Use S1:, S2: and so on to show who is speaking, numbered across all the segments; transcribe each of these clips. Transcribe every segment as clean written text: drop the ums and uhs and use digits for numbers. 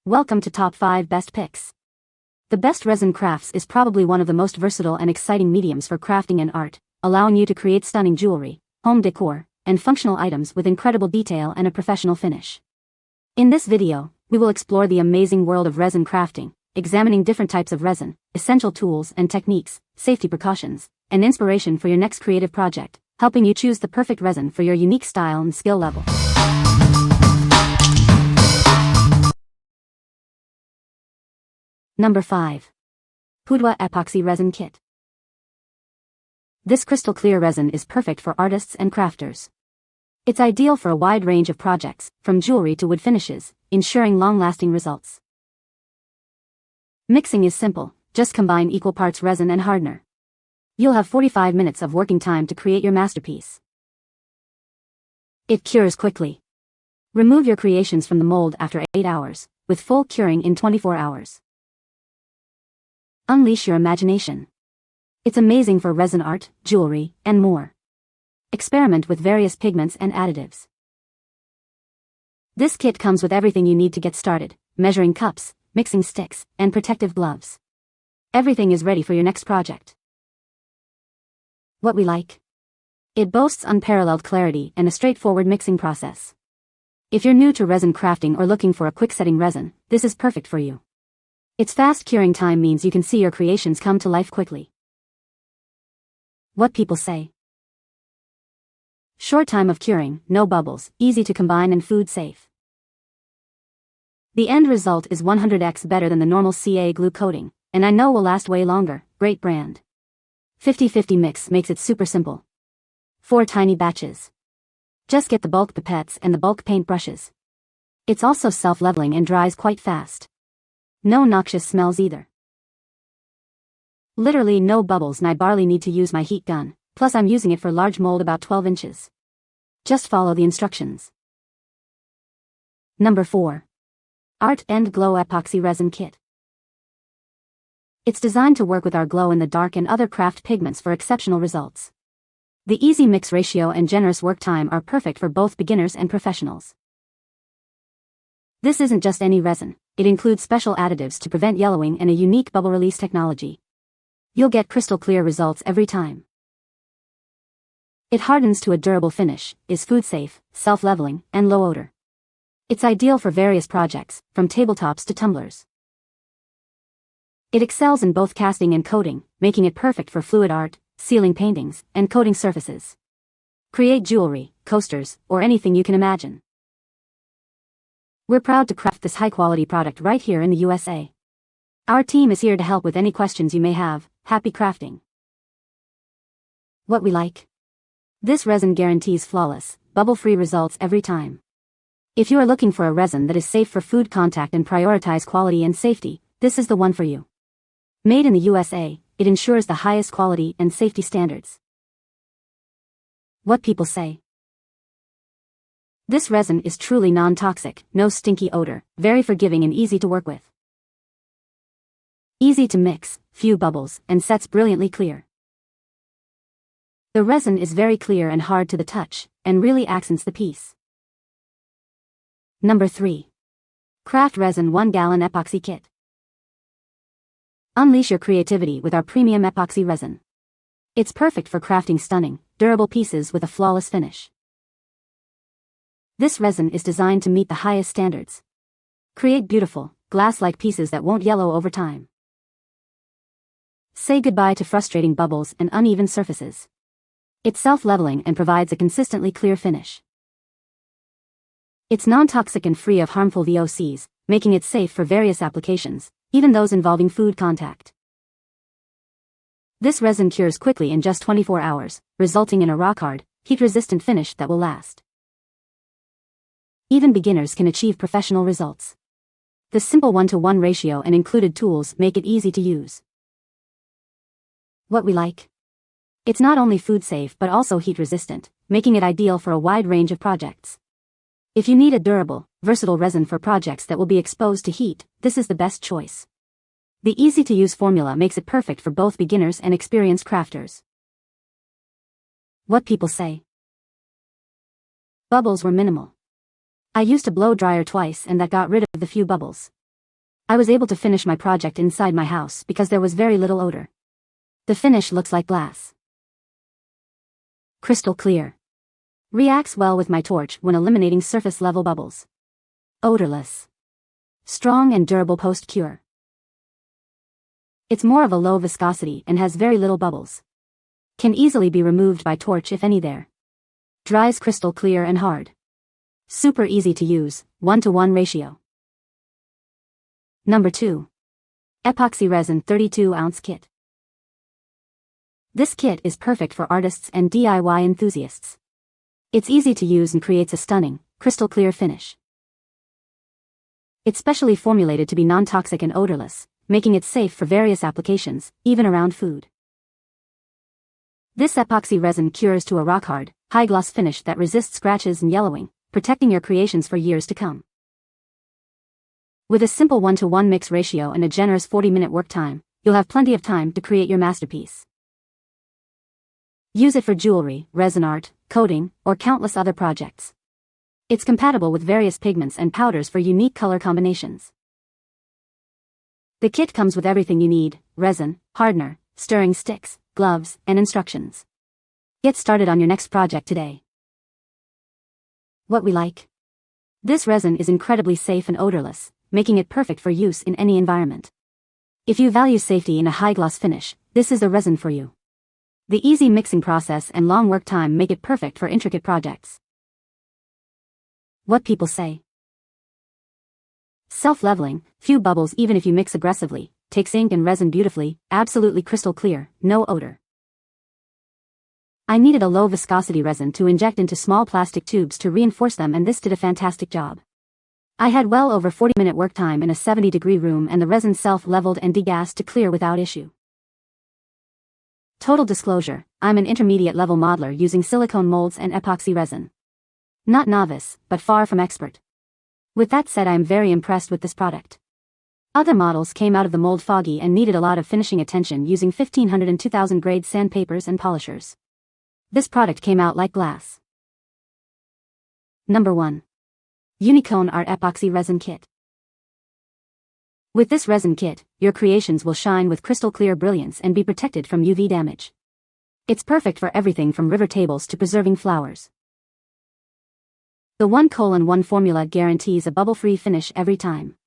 S1: Welcome to Top 5 Best Picks. The best resin crafts is probably one of the most versatile and exciting mediums for crafting and art, allowing you to create stunning jewelry, home decor, and functional items with incredible detail and a professional finish. In this video, we will explore the amazing world of resin crafting, examining different types of resin, essential tools and techniques, safety precautions, and inspiration for your next creative project, helping you choose the perfect resin for your unique style and skill level. Number 5. Puduo Epoxy Resin Kit. This crystal clear resin is perfect for artists and crafters. It's ideal for a wide range of projects, from jewelry to wood finishes, ensuring long-lasting results. Mixing is simple, just combine equal parts resin and hardener. You'll have 45 minutes of working time to create your masterpiece. It cures quickly. Remove your creations from the mold after 8 hours, with full curing in 24 hours. Unleash your imagination. It's amazing for resin art, jewelry, and more. Experiment with various pigments and additives. This kit comes with everything you need to get started: measuring cups, mixing sticks, and protective gloves. Everything is ready for your next project. What we like? It boasts unparalleled clarity and a straightforward mixing process. If you're new to resin crafting or looking for a quick-setting resin, this is perfect for you. Its fast curing time means you can see your creations come to life quickly. What people say? Short time of curing, no bubbles, easy to combine and food safe. The end result is 100x better than the normal CA glue coating, and I know will last way longer. Great brand. 50-50 mix makes it super simple. 4 tiny batches. Just get the bulk pipettes and the bulk paint brushes. It's also self-leveling and dries quite fast. No noxious smells either. Literally no bubbles, and I barely need to use my heat gun, plus I'm using it for large mold about 12 inches. Just follow the instructions. Number 4. Art and Glow Epoxy Resin Kit. It's designed to work with our glow-in-the-dark and other craft pigments for exceptional results. The easy mix ratio and generous work time are perfect for both beginners and professionals. This isn't just any resin, it includes special additives to prevent yellowing and a unique bubble release technology. You'll get crystal clear results every time. It hardens to a durable finish, is food safe, self-leveling, and low odor. It's ideal for various projects, from tabletops to tumblers. It excels in both casting and coating, making it perfect for fluid art, sealing paintings, and coating surfaces. Create jewelry, coasters, or anything you can imagine. We're proud to craft this high-quality product right here in the USA. Our team is here to help with any questions you may have. Happy crafting. What we like? This resin guarantees flawless, bubble-free results every time. If you are looking for a resin that is safe for food contact and prioritize quality and safety, this is the one for you. Made in the USA, it ensures the highest quality and safety standards. What people say? This resin is truly non-toxic, no stinky odor, very forgiving and easy to work with. Easy to mix, few bubbles, and sets brilliantly clear. The resin is very clear and hard to the touch, and really accents the piece. Number 3. Craft Resin 1 Gallon Epoxy Kit. Unleash your creativity with our premium epoxy resin. It's perfect for crafting stunning, durable pieces with a flawless finish. This resin is designed to meet the highest standards. Create beautiful, glass-like pieces that won't yellow over time. Say goodbye to frustrating bubbles and uneven surfaces. It's self-leveling and provides a consistently clear finish. It's non-toxic and free of harmful VOCs, making it safe for various applications, even those involving food contact. This resin cures quickly in just 24 hours, resulting in a rock-hard, heat-resistant finish that will last. Even beginners can achieve professional results. The simple 1-to-1 ratio and included tools make it easy to use. What we like? It's not only food safe but also heat resistant, making it ideal for a wide range of projects. If you need a durable, versatile resin for projects that will be exposed to heat, this is the best choice. The easy-to-use formula makes it perfect for both beginners and experienced crafters. What people say? Bubbles were minimal. I used a blow dryer twice and that got rid of the few bubbles. I was able to finish my project inside my house because there was very little odor. The finish looks like glass. Crystal clear. Reacts well with my torch when eliminating surface level bubbles. Odorless. Strong and durable post-cure. It's more of a low viscosity and has very little bubbles. Can easily be removed by torch if any there. Dries crystal clear and hard. Super easy to use, 1:1 ratio. Number 2. Epoxy Resin 32-ounce kit. This kit is perfect for artists and DIY enthusiasts. It's easy to use and creates a stunning, crystal clear finish. It's specially formulated to be non-toxic and odorless, making it safe for various applications, even around food. This epoxy resin cures to a rock-hard, high-gloss finish that resists scratches and yellowing, protecting your creations for years to come. With a simple 1:1 mix ratio and a generous 40-minute work time, you'll have plenty of time to create your masterpiece. Use it for jewelry, resin art, coating, or countless other projects. It's compatible with various pigments and powders for unique color combinations. The kit comes with everything you need: resin, hardener, stirring sticks, gloves, and instructions. Get started on your next project today. What we like. This resin is incredibly safe and odorless, making it perfect for use in any environment. If you value safety in a high-gloss finish, this is the resin for you. The easy mixing process and long work time make it perfect for intricate projects. What people say. Self-leveling, few bubbles even if you mix aggressively, takes ink and resin beautifully, absolutely crystal clear, no odor. I needed a low viscosity resin to inject into small plastic tubes to reinforce them, and this did a fantastic job. I had well over 40-minute work time in a 70-degree room, and the resin self-leveled and degassed to clear without issue. Total disclosure, I'm an intermediate level modeler using silicone molds and epoxy resin. Not novice, but far from expert. With that said, I am very impressed with this product. Other models came out of the mold foggy and needed a lot of finishing attention using 1500 and 2000 grade sandpapers and polishers. This product came out like glass. Number 1. Unicone Art Epoxy Resin Kit. With this resin kit, your creations will shine with crystal clear brilliance and be protected from UV damage. It's perfect for everything from river tables to preserving flowers. The 1:1 formula guarantees a bubble-free finish every time.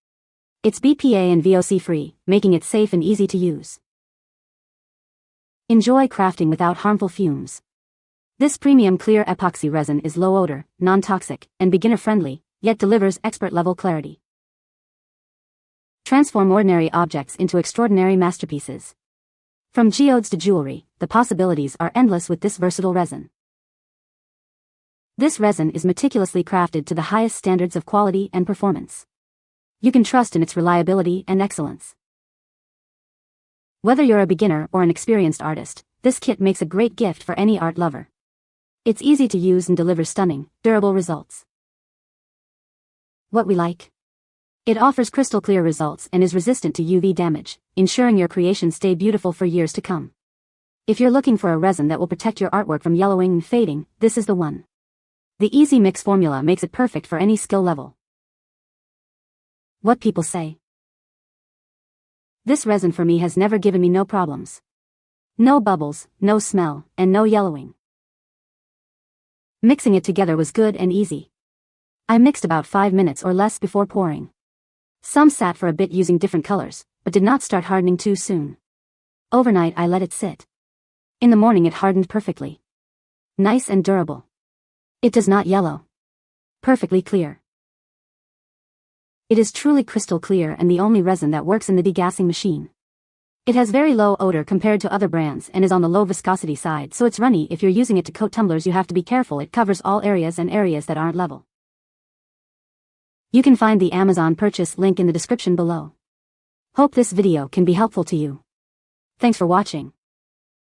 S1: It's BPA and VOC-free, making it safe and easy to use. Enjoy crafting without harmful fumes. This premium clear epoxy resin is low odor, non-toxic, and beginner-friendly, yet delivers expert-level clarity. Transform ordinary objects into extraordinary masterpieces. From geodes to jewelry, the possibilities are endless with this versatile resin. This resin is meticulously crafted to the highest standards of quality and performance. You can trust in its reliability and excellence. Whether you're a beginner or an experienced artist, this kit makes a great gift for any art lover. It's easy to use and delivers stunning, durable results. What we like. It offers crystal clear results and is resistant to UV damage, ensuring your creations stay beautiful for years to come. If you're looking for a resin that will protect your artwork from yellowing and fading, this is the one. The easy mix formula makes it perfect for any skill level. What people say. This resin for me has never given me no problems. No bubbles, no smell, and no yellowing. Mixing it together was good and easy. I mixed about 5 minutes or less before pouring. Some sat for a bit using different colors, but did not start hardening too soon. Overnight I let it sit. In the morning it hardened perfectly. Nice and durable. It does not yellow. Perfectly clear. It is truly crystal clear and the only resin that works in the degassing machine. It has very low odor compared to other brands and is on the low viscosity side, so it's runny. If you're using it to coat tumblers, you have to be careful. It covers all areas and areas that aren't level. You can find the Amazon purchase link in the description below. Hope this video can be helpful to you. Thanks for watching.